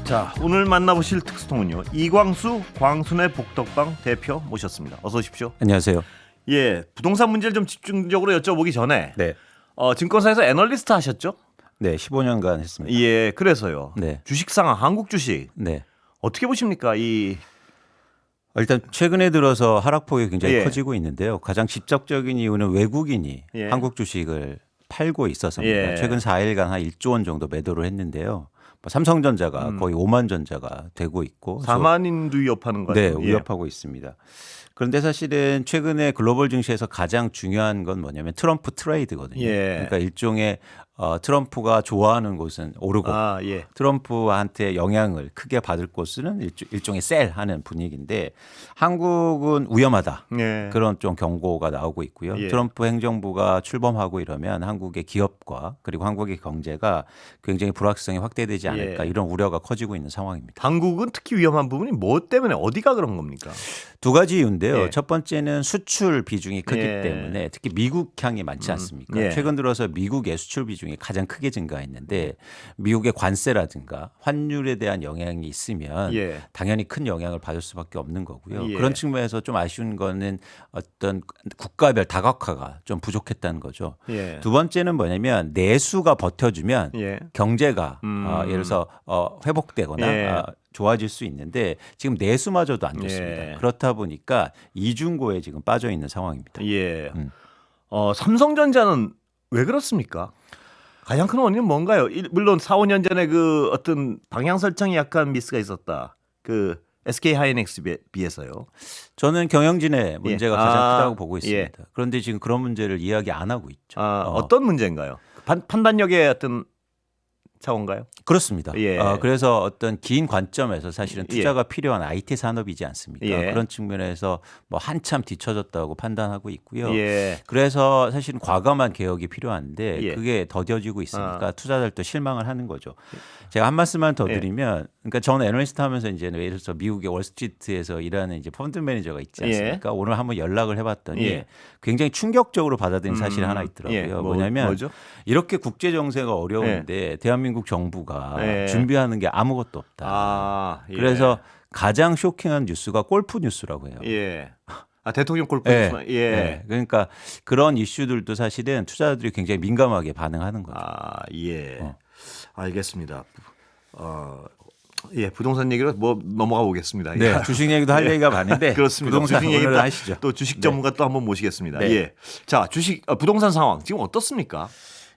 자, 오늘 만나보실 특수통은요, 이광수 광순의 복덕방 대표 모셨습니다. 어서 오십시오. 안녕하세요. 예, 부동산 문제를 좀 집중적으로 여쭤보기 전에 네. 증권사에서 애널리스트 하셨죠? 네, 15년간 했습니다. 예, 그래서요. 네. 주식 상황, 한국 주식 네. 어떻게 보십니까? 일단 최근에 들어서 하락폭이 굉장히 예. 커지고 있는데요. 가장 직접적인 이유는 외국인이 예. 한국 주식을 팔고 있어서입니다. 예. 최근 4일간 한 1조 원 정도 매도를 했는데요. 뭐 삼성전자가 거의 5만 전자가 되고 있고 4만인도 위협하는 거 네, 같아요. 위협하고 있습니다. 그런데 사실은 최근에 글로벌 증시에서 가장 중요한 건 뭐냐면 트럼프 트레이드거든요. 예. 그러니까 일종의 트럼프가 좋아하는 곳은 오르고 예. 트럼프한테 영향을 크게 받을 곳은 일종의 셀하는 분위기인데 한국은 위험하다. 예. 그런 좀 경고가 나오고 있고요. 예. 트럼프 행정부가 출범하고 이러면 한국의 기업과 그리고 한국의 경제가 굉장히 불확실성이 확대되지 않을까 예. 이런 우려가 커지고 있는 상황입니다. 한국은 특히 위험한 부분이 뭐 때문에 어디가 그런 겁니까? 두 가지 이유인데요. 예. 첫 번째는 수출 비중이 크기 예. 때문에 특히 미국 향이 많지 않습니까? 예. 최근 들어서 미국의 수출 비중이 가장 크게 증가했는데 미국의 관세라든가 환율에 대한 영향이 있으면 예. 당연히 큰 영향을 받을 수밖에 없는 거고요. 예. 그런 측면에서 좀 아쉬운 거는 어떤 국가별 다각화가 좀 부족했다는 거죠. 예. 두 번째는 뭐냐면 내수가 버텨주면 예. 경제가 예를 들어서 회복되거나 예. 좋아질 수 있는데 지금 내수마저도 안 좋습니다. 예. 그렇다 보니까 이중고에 지금 빠져 있는 상황입니다. 예. 삼성전자는 왜 그렇습니까? 가장 큰 원인은 뭔가요? 물론 4, 5년 전에 그 어떤 방향 설정이 약간 미스가 있었다. 그 SK 하이닉스에 비해서요. 저는 경영진의 문제가 예. 가장 크다고 보고 예. 있습니다. 그런데 지금 그런 문제를 이야기 안 하고 있죠. 어떤 문제인가요? 판단력의 어떤 차원가요? 그렇습니다. 예. 그래서 어떤 긴 관점에서 사실은 예. 투자가 필요한 IT 산업이지 않습니까? 예. 그런 측면에서 뭐 한참 뒤처졌다고 판단하고 있고요. 예. 그래서 사실은 과감한 개혁이 필요한데 예. 그게 더뎌지고 있으니까 투자자들도 실망을 하는 거죠. 제가 한 말씀만 더 드리면, 그러니까 저는 애널리스트 하면서 이제 예를 들어서 미국의 월스트리트에서 일하는 이제 펀드 매니저가 있지 않습니까? 오늘 한번 연락을 해봤더니 예. 굉장히 충격적으로 받아들인 사실이 하나 있더라고요. 예. 뭐냐면 뭐죠? 이렇게 국제 정세가 어려운데 대한민국 정부가 예. 준비하는 게 아무것도 없다. 예. 그래서 가장 쇼킹한 뉴스가 골프 뉴스라고 해요. 예. 대통령 골프 네. 뉴스. 예. 네. 그러니까 그런 이슈들도 사실은 투자자들이 굉장히 민감하게 반응하는 거죠. 예. 알겠습니다. 예, 부동산 얘기로 뭐 넘어가 보겠습니다. 네, 예. 주식 얘기도 할 얘기가 많은데 그렇습니다. 부동산 주식 얘기를 오늘 하시죠. 또 주식 전문가 또 한번 모시겠습니다. 네. 예. 자, 부동산 상황 지금 어떻습니까?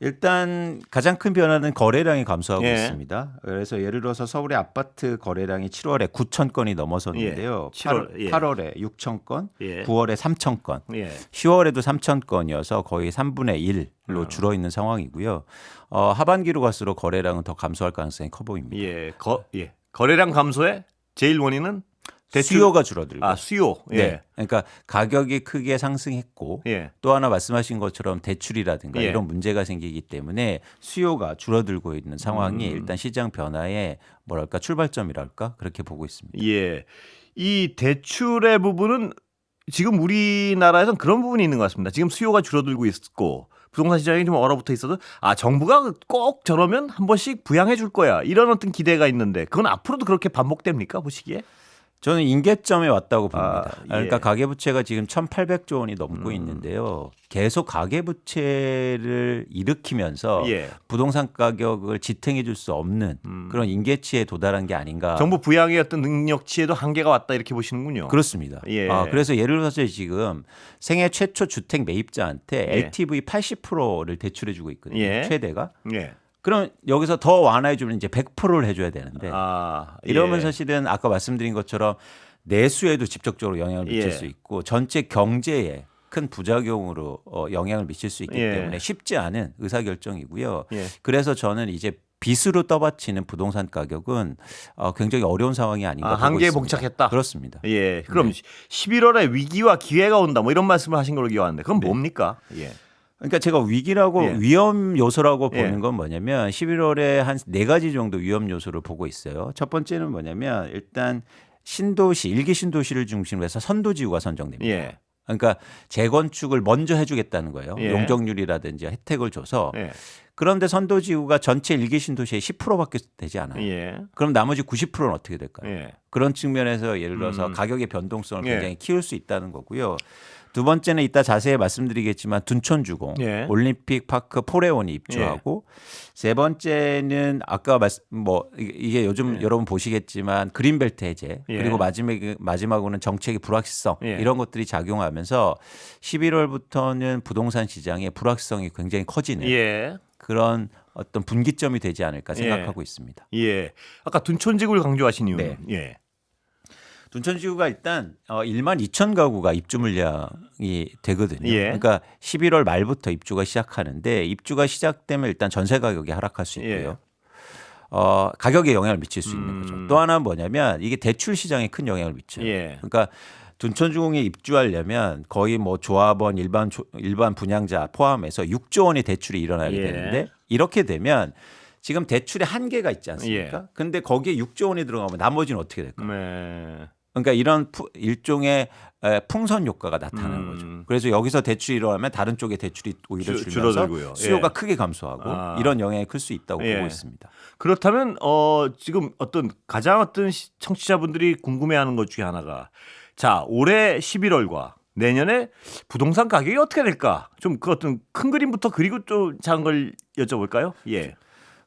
일단 가장 큰 변화는 거래량이 감소하고 예. 있습니다. 그래서 예를 들어서 서울의 아파트 거래량이 7월에 9천 건이 넘어섰는데요. 예. 7월, 8월에 6천 건, 예. 9월에 3천 건, 예. 10월에도 3천 건이어서 거의 3분의 1로 줄어 있는 상황이고요. 하반기로 갈수록 거래량은 더 감소할 가능성이 커 보입니다. 예. 거래량 감소의 제일 원인은 수요가 줄어들고. 수요. 예. 네. 그러니까 가격이 크게 상승했고 예. 또 하나 말씀하신 것처럼 대출이라든가 예. 이런 문제가 생기기 때문에 수요가 줄어들고 있는 상황이 일단 시장 변화의 뭐랄까 출발점이랄까 그렇게 보고 있습니다. 예. 이 대출의 부분은 지금 우리나라에서는 그런 부분이 있는 것 같습니다. 지금 수요가 줄어들고 있고 부동산 시장이 좀 얼어붙어 있어도 정부가 꼭 저러면 한 번씩 부양해 줄 거야. 이런 어떤 기대가 있는데 그건 앞으로도 그렇게 반복됩니까? 보시기에? 저는 임계점에 왔다고 봅니다. 예. 그러니까 가계부채가 지금 1,800조 원이 넘고 있는데요. 계속 가계부채를 일으키면서 예. 부동산 가격을 지탱해 줄 수 없는 그런 임계치에 도달한 게 아닌가. 정부 부양의 어떤 능력치에도 한계가 왔다 이렇게 보시는군요. 그렇습니다. 예. 그래서 예를 들어서 지금 생애 최초 주택 매입자한테 예. LTV 80%를 대출해 주고 있거든요. 예. 최대가. 예. 그럼 여기서 더 완화해 주면 이제 100%를 해줘야 되는데 이러면 예. 사실은 아까 말씀드린 것처럼 내수에도 직접적으로 영향을 미칠 예. 수 있고 전체 경제에 큰 부작용으로 영향을 미칠 수 있기 예. 때문에 쉽지 않은 의사결정이고요. 예. 그래서 저는 이제 빚으로 떠받치는 부동산 가격은 굉장히 어려운 상황이 아닌가 보고 한계에 있습니다. 봉착했다. 그렇습니다. 예. 그럼 11월에 위기와 기회가 온다 뭐 이런 말씀을 하신 걸로 기억하는데 그건 뭡니까? 예. 그러니까 제가 위기라고 예. 위험 요소라고 예. 보는 건 뭐냐면 11월에 한 4가지 정도 위험 요소를 보고 있어요. 첫 번째는 뭐냐면 일단 신도시, 일기 신도시를 중심으로 해서 선도지구가 선정됩니다. 예. 그러니까 재건축을 먼저 해주겠다는 거예요. 예. 용적률이라든지 혜택을 줘서 예. 그런데 선도지구가 전체 일기 신도시의 10%밖에 되지 않아요. 예. 그럼 나머지 90%는 어떻게 될까요? 예. 그런 측면에서 예를 들어서 가격의 변동성을 예. 굉장히 키울 수 있다는 거고요. 두 번째는 이따 자세히 말씀드리겠지만 둔촌주공, 예. 올림픽 파크 포레온이 입주하고 세 번째는 아까 이게 요즘 여러분 보시겠지만 그린벨트 해제 예. 그리고 마지막으로는 정책의 불확실성 예. 이런 것들이 작용하면서 11월부터는 부동산 시장의 불확실성이 굉장히 커지는 예. 그런 어떤 분기점이 되지 않을까 생각하고 있습니다. 예. 아까 둔촌지구를 강조하신 이유는 네. 예. 둔촌지구가 일단 1만 2천 가구가 입주 물량이 되거든요. 예. 그러니까 11월 말부터 입주가 시작하는데 입주가 시작되면 일단 전세 가격이 하락할 수 있고요. 가격에 영향을 미칠 수 있는 거죠. 또 하나는 뭐냐면 이게 대출 시장에 큰 영향을 미쳐요. 예. 그러니까 둔촌주공에 입주하려면 거의 뭐 조합원 일반 분양자 포함해서 6조 원의 대출이 일어나게 예. 되는데 이렇게 되면 지금 대출의 한계가 있지 않습니까? 근데 거기에 6조 원이 들어가면 나머지는 어떻게 될까요? 네. 그러니까 이런 일종의 풍선 효과가 나타나는 거죠. 그래서 여기서 대출이 일어나면 다른 쪽에 대출이 오히려 줄면서 줄어들고요. 수요가 예. 크게 감소하고 이런 영향이 클 수 있다고 예. 보고 있습니다. 그렇다면 지금 가장 청취자분들이 궁금해하는 것 중에 하나가 자 올해 11월과 내년에 부동산 가격이 어떻게 될까? 좀 그 어떤 큰 그림부터 그리고 좀 작은 걸 여쭤볼까요? 예.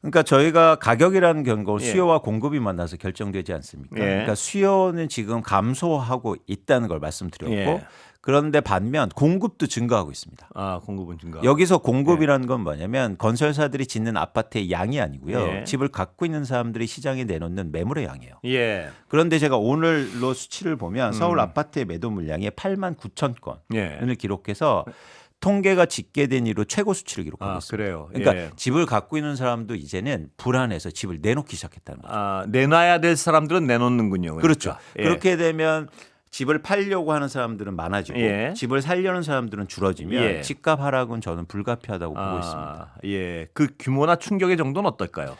그러니까 저희가 가격이라는 경우 예. 수요와 공급이 만나서 결정되지 않습니까? 예. 그러니까 수요는 지금 감소하고 있다는 걸 말씀드렸고 예. 그런데 반면 공급도 증가하고 있습니다. 아 공급은 증가. 여기서 공급이라는 건 뭐냐면 건설사들이 짓는 아파트의 양이 아니고요. 예. 집을 갖고 있는 사람들이 시장에 내놓는 매물의 양이에요. 예. 그런데 제가 오늘로 수치를 보면 서울 아파트의 매도 물량이 8만 9천 건을 예. 기록해서 통계가 집계된 이후로 최고 수치를 기록하고 아 있습니다. 그래요. 그러니까 예. 집을 갖고 있는 사람도 이제는 불안해서 집을 내놓기 시작했다는 거죠. 아 내놔야 될 사람들은 내놓는군요. 그러니까. 그렇죠. 예. 그렇게 되면 집을 팔려고 하는 사람들은 많아지고 예. 집을 살려는 사람들은 줄어지면 예. 집값 하락은 저는 불가피하다고 보고 있습니다. 예. 그 규모나 충격의 정도는 어떨까요?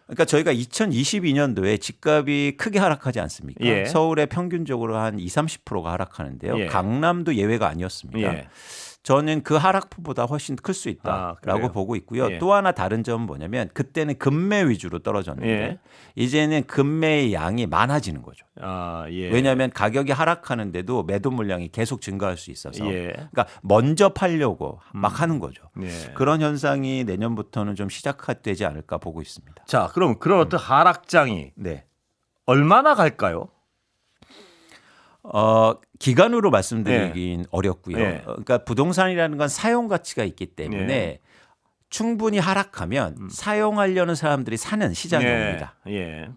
그러니까 저희가 2022년도에 집값이 크게 하락하지 않습니까? 예. 서울에 평균적으로 한 20-30%가 하락하는데요. 예. 강남도 예외가 아니었습니다. 예. 저는 그 하락폭보다 훨씬 클 수 있다라고 그래요? 보고 있고요. 예. 또 하나 다른 점은 뭐냐면 그때는 금매 위주로 떨어졌는데 예. 이제는 금매의 양이 많아지는 거죠. 아 예. 왜냐하면 가격이 하락하는데도 매도 물량이 계속 증가할 수 있어서 예. 그러니까 먼저 팔려고 막 하는 거죠. 예. 그런 현상이 내년부터는 좀 시작되지 않을까 보고 있습니다. 자 그럼 그런 어떤 하락장이 네. 얼마나 갈까요? 기간으로 말씀드리긴 어렵고요. 예. 그러니까 부동산이라는 건 사용 가치가 있기 때문에 예. 충분히 하락하면 사용하려는 사람들이 사는 시장이 옵니다. 예.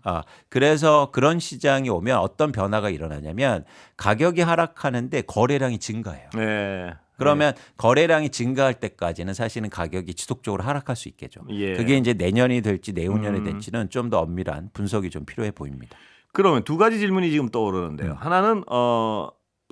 그래서 그런 시장이 오면 어떤 변화가 일어나냐면 가격이 하락하는데 거래량이 증가해요. 예. 그러면 거래량이 증가할 때까지는 사실은 가격이 지속적으로 하락할 수 있겠죠. 예. 그게 이제 내년이 될지 내후년이 될지는 좀 더 엄밀한 분석이 좀 필요해 보입니다. 그러면 두 가지 질문이 지금 떠오르는데요. 하나는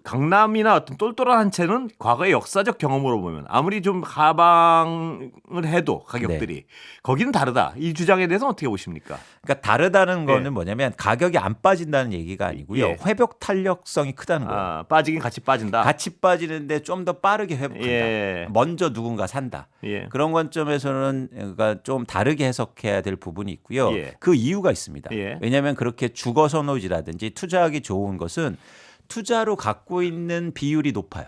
강남이나 어떤 똘똘한 한 채는 과거의 역사적 경험으로 보면 아무리 좀 하방을 해도 가격들이 거기는 다르다. 이 주장에 대해서 어떻게 보십니까? 그러니까 다르다는 거는 예. 뭐냐면 가격이 안 빠진다는 얘기가 아니고요. 예. 회복 탄력성이 크다는 거예요. 빠지긴 같이 빠진다. 같이 빠지는데 좀 더 빠르게 회복한다. 예. 먼저 누군가 산다. 예. 그런 관점에서는 그러니까 좀 다르게 해석해야 될 부분이 있고요. 예. 그 이유가 있습니다. 예. 왜냐하면 그렇게 주거 선호지라든지 투자하기 좋은 것은 투자로 갖고 있는 비율이 높아요.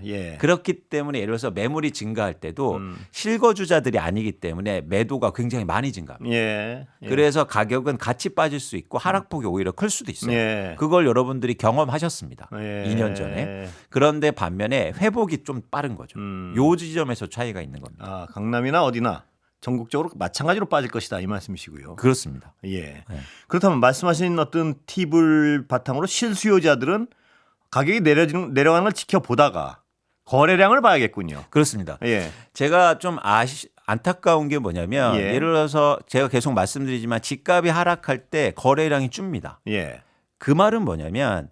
예. 그렇기 때문에 예를 들어서 매물이 증가할 때도 실거주자들이 아니기 때문에 매도가 굉장히 많이 증가합니다. 예. 그래서 가격은 같이 빠질 수 있고 하락폭이 오히려 클 수도 있어요. 예. 그걸 여러분들이 경험하셨습니다. 예. 2년 전에. 그런데 반면에 회복이 좀 빠른 거죠. 요 지점에서 차이가 있는 겁니다. 강남이나 어디나 전국적으로 마찬가지로 빠질 것이다 이 말씀이시고요. 그렇습니다. 예. 그렇다면 말씀하신 어떤 팁을 바탕으로 실수요자들은 가격이 내려가는 걸 지켜보다가 거래량을 봐야겠군요. 그렇습니다. 예. 제가 좀 안타까운 게 뭐냐면 예. 예를 들어서 제가 계속 말씀드리지만 집값이 하락할 때 거래량이 줍니다. 예. 그 말은 뭐냐면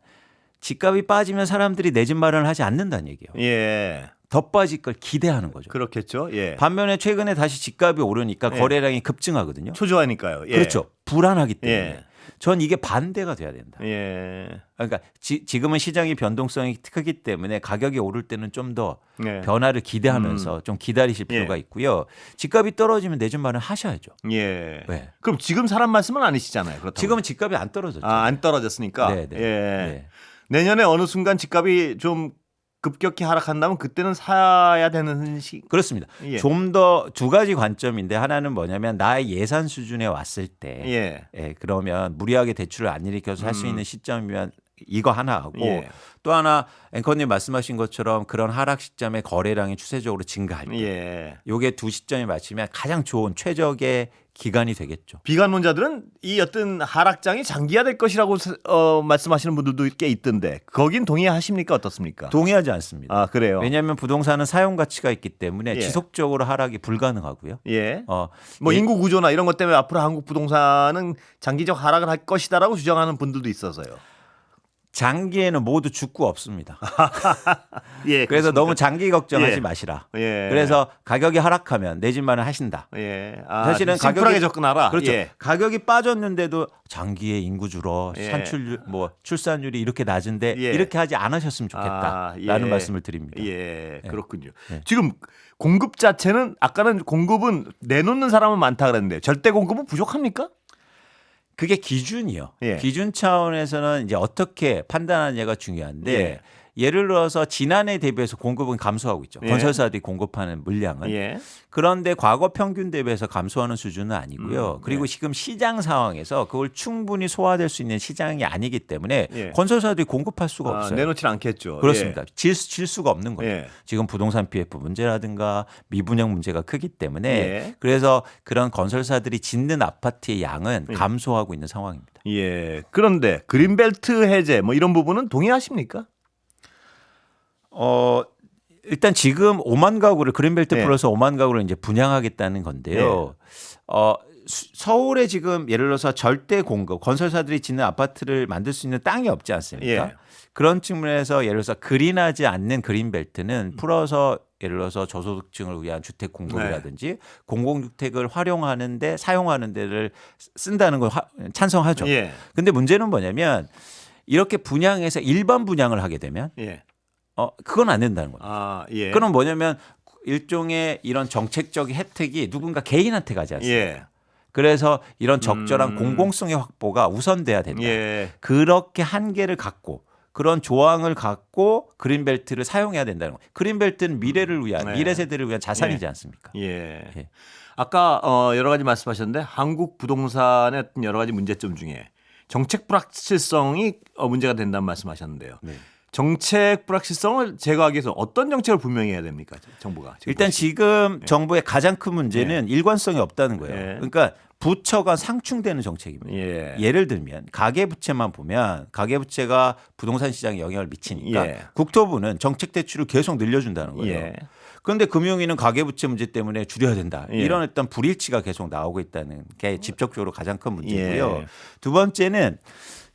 집값이 빠지면 사람들이 내 집 마련을 하지 않는다는 얘기예요. 예. 더 빠질 걸 기대하는 거죠. 그렇겠죠. 예. 반면에 최근에 다시 집값이 오르니까 예. 거래량이 급증하거든요. 초조하니까요. 예. 그렇죠. 불안하기 때문에. 예. 전 이게 반대가 돼야 된다. 예. 그러니까 지금은 시장의 변동성이 크기 때문에 가격이 오를 때는 좀 더 예. 변화를 기대하면서 좀 기다리실 필요가 있고요. 집값이 떨어지면 내집 마련 하셔야죠. 예. 네. 그럼 지금 사람 말씀은 아니시잖아요. 그렇다고. 지금은 집값이 안 떨어졌죠. 안 떨어졌으니까. 네, 네. 예. 네. 내년에 어느 순간 집값이 좀 급격히 하락한다면 그때는 사야 되는 그렇습니다. 예. 좀 더 두 가지 관점인데 하나는 뭐냐면 나의 예산 수준에 왔을 때 그러면 무리하게 대출을 안 일으켜서 살 수 있는 시점이면 이거 하나 하고 또 하나 앵커님 말씀하신 것처럼 그런 하락 시점에 거래량이 추세적으로 증가할 때 요게 두 시점이 맞추면 가장 좋은 최적의 기간이 되겠죠. 비관론자들은 이 어떤 하락장이 장기화될 것이라고 말씀하시는 분들도 꽤 있던데 거긴 동의하십니까? 어떻습니까? 동의하지 않습니다. 아, 그래요? 왜냐하면 부동산은 사용 가치가 있기 때문에 지속적으로 하락이 불가능하고요. 뭐 인구 구조나 이런 것 때문에 앞으로 한국 부동산은 장기적 하락을 할 것이다라고 주장하는 분들도 있어서요. 장기에는 모두 죽고 없습니다. 그래서 그래서 너무 장기 걱정하지 마시라. 그래서 가격이 하락하면 내 집만을 하신다. 사실은 가격에 접근하라. 그렇죠. 가격이 빠졌는데도 장기에 인구 줄어, 산출 뭐 출산율이 이렇게 낮은데 이렇게 하지 않으셨으면 좋겠다라는 말씀을 드립니다. 그렇군요. 지금 공급 자체는 아까는 공급은 내놓는 사람은 많다 그랬는데 절대 공급은 부족합니까? 그게 기준이요. 기준 차원에서는 이제 어떻게 판단하느냐가 중요한데 예를 들어서 지난해 대비해서 공급은 감소하고 있죠. 건설사들이 공급하는 물량은. 그런데 과거 평균 대비해서 감소하는 수준은 아니고요. 그리고 지금 시장 상황에서 그걸 충분히 소화될 수 있는 시장이 아니기 때문에 건설사들이 공급할 수가 없어요. 내놓지 않겠죠. 그렇습니다. 질 수가 없는 거죠. 지금 부동산 PF 문제라든가 미분양 문제가 크기 때문에 그래서 그런 건설사들이 짓는 아파트의 양은 감소하고 있는 상황입니다. 그런데 그린벨트 해제 뭐 이런 부분은 동의하십니까? 일단 지금 5만 가구를 그린벨트 플러스 5만 가구를 이제 분양하겠다는 건데요. 서울에 지금 예를 들어서 절대 공급, 건설사들이 짓는 아파트를 만들 수 있는 땅이 없지 않습니까? 그런 측면에서 예를 들어서 그린하지 않는 그린벨트는 풀어서 예를 들어서 저소득층을 위한 주택 공급이라든지 공공주택을 활용하는데 사용하는 데를 쓴다는 걸 찬성하죠. 근데 문제는 뭐냐면 이렇게 분양해서 일반 분양을 하게 되면 그건 안 된다는 거예요. 그럼 뭐냐면 일종의 이런 정책적 혜택이 누군가 개인한테 가지 않습니까? 그래서 이런 적절한 공공성의 확보가 우선돼야 된다. 그렇게 한계를 갖고 그런 조항을 갖고 그린벨트를 사용해야 된다는 거예요. 그린벨트는 미래를 위한 미래 세대를 위한 자산이지 않습니까? 아까 여러 가지 말씀하셨는데 한국 부동산의 어떤 여러 가지 문제점 중에 정책 불확실성이 문제가 된다는 말씀하셨는데요. 정책 불확실성을 제거하기 위해서 어떤 정책을 분명히 해야 됩니까? 정부가 일단 지금 정부의 가장 큰 문제는 일관성이 없다는 거예요. 그러니까 부처가 상충되는 정책입니다. 예를 들면 가계부채만 보면 가계부채가 부동산 시장에 영향을 미치니까 국토부는 정책 대출을 계속 늘려준다는 거예요. 그런데 금융위는 가계부채 문제 때문에 줄여야 된다. 이런 어떤 불일치가 계속 나오고 있다는 게 직접적으로 가장 큰 문제고요. 두 번째는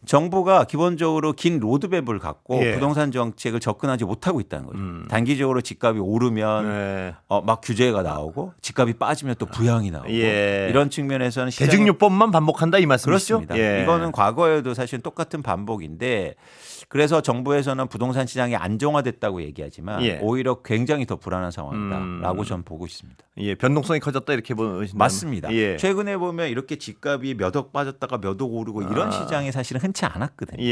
정부가 기본적으로 긴 로드맵을 갖고 부동산 정책을 접근하지 못하고 있다는 거죠. 단기적으로 집값이 오르면 막 규제가 나오고 집값이 빠지면 또 부양이 나오고 이런 측면에서는 대증요법만 반복한다 이 말씀이시죠? 그렇습니다. 이거는 과거에도 사실 똑같은 반복인데 그래서 정부에서는 부동산 시장이 안정화됐다고 얘기하지만 오히려 굉장히 더 불안한 상황이다라고 저는 보고 있습니다. 변동성이 커졌다 이렇게 보시면 맞습니다. 최근에 보면 이렇게 집값이 몇 억 빠졌다가 몇 억 오르고 이런 시장이 사실은 흔치 않았거든요.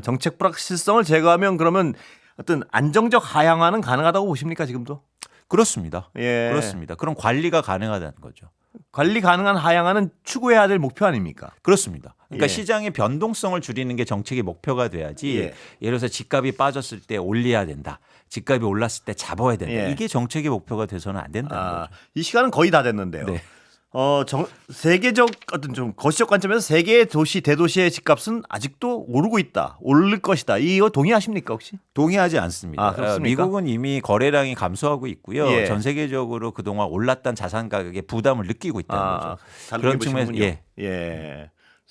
정책 불확실성을 제거하면 그러면 어떤 안정적 하향화는 가능하다고 보십니까 지금도? 그렇습니다. 그렇습니다. 그럼 관리가 가능하다는 거죠. 관리 가능한 하향화는 추구해야 될 목표 아닙니까? 그렇습니다. 그러니까 시장의 변동성을 줄이는 게 정책의 목표가 돼야지 예를 들어서 집값이 빠졌을 때 올려야 된다. 집값이 올랐을 때 잡아야 된다. 이게 정책의 목표가 돼서는 안 된다는 거죠. 이 시간은 거의 다 됐는데요. 세계적 어떤 좀 거시적 관점에서 세계의 도시 대도시의 집값은 아직도 오르고 있다. 오를 것이다. 이거 동의하십니까 혹시? 동의하지 않습니다. 그렇습니까? 미국은 이미 거래량이 감소하고 있고요. 전 세계적으로 그동안 올랐던 자산 가격에 부담을 느끼고 있다는 거죠. 그런 측면에서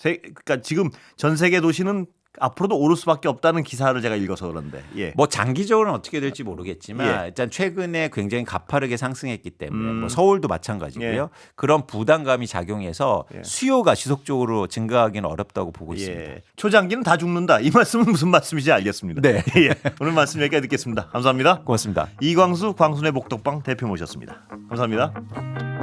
그러니까 지금 전 세계 도시는 앞으로도 오를 수밖에 없다는 기사를 제가 읽어서 그런데. 예. 뭐 장기적으로는 어떻게 될지 모르겠지만 예. 일단 최근에 굉장히 가파르게 상승했기 때문에 뭐 서울도 마찬가지고요. 예. 그런 부담감이 작용해서 예. 수요가 지속적으로 증가하기는 어렵다고 보고 있습니다. 예. 초장기는 다 죽는다. 이 말씀은 무슨 말씀인지 알겠습니다. 네. 예. 오늘 말씀 여기까지 듣겠습니다. 감사합니다. 고맙습니다. 이광수 광순의 목덕방 대표 모셨습니다. 감사합니다.